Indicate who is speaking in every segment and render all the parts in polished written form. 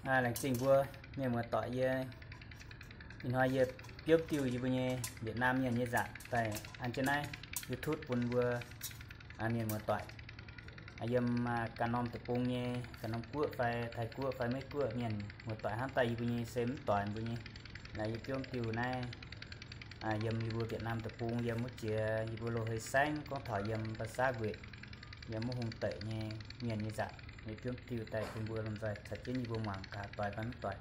Speaker 1: là trình vua nhưng mà tỏi về mình hỏi về tiếp tiêu gì bây Việt Nam như dạng tại anh trên này YouTube pun vừa anh mà tỏi ayam canom tập trung nhé canom cua phải thay cua phải mấy cua nhìn một tỏi hát tay bây xem tỏi bây là tiêu tiêu này ayam như Việt Nam tập trung ayam một chia như vừa hơi xanh có thỏi ayam basa Việt ayam một hùng tệ nhé nhìn như dạng như tiêu tại pun vừa làm rồi thật chứ như vừa mảng cả tỏi bắn tỏi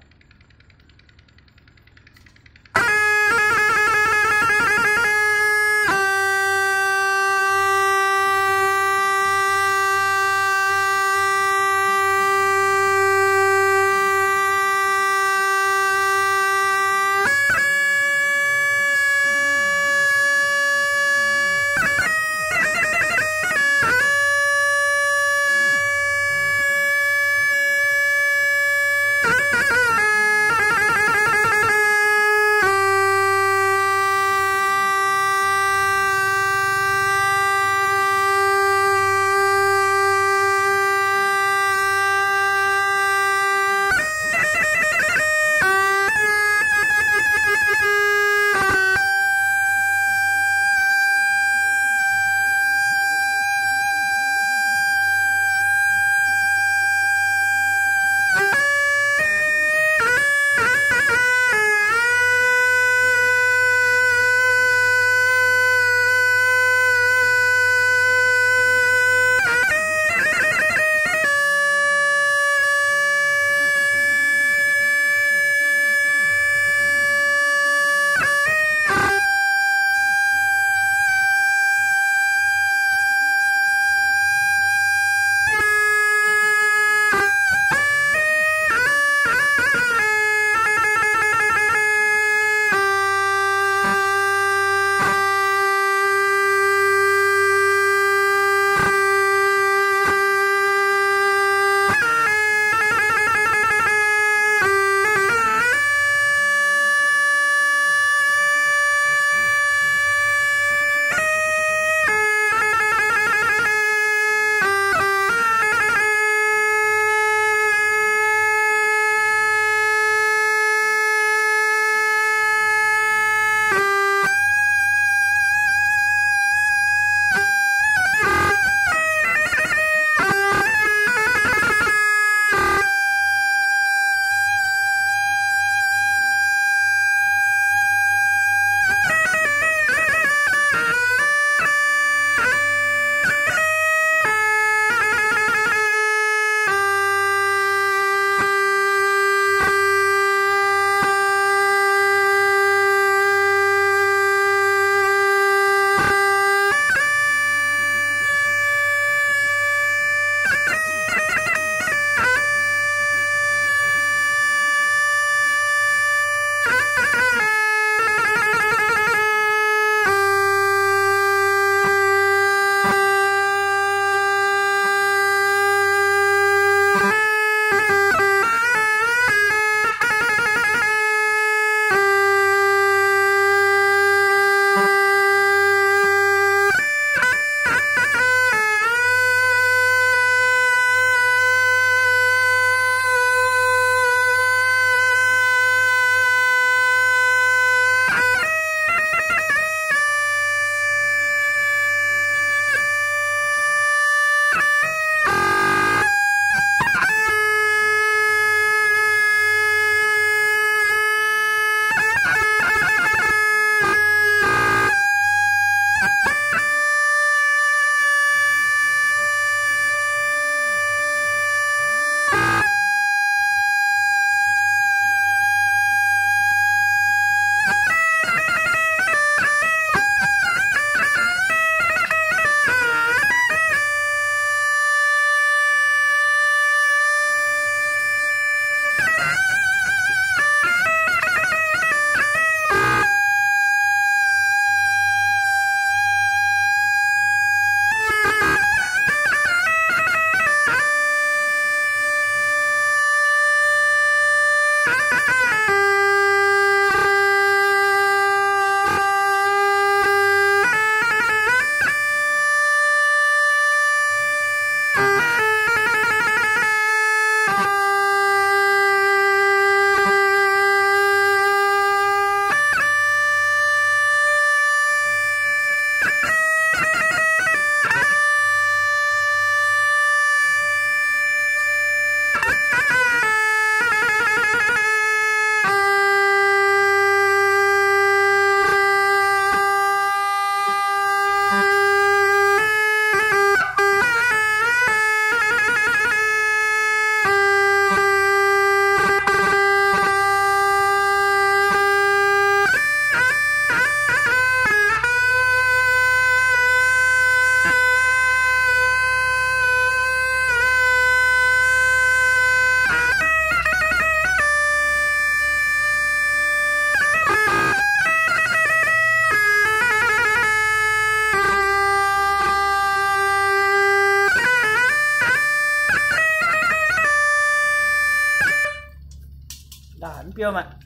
Speaker 1: đàn piêu mà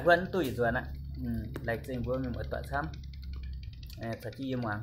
Speaker 1: vẫn tuổi rồi nè lại trình vừa mình một tọa xăm thật chi im hoàng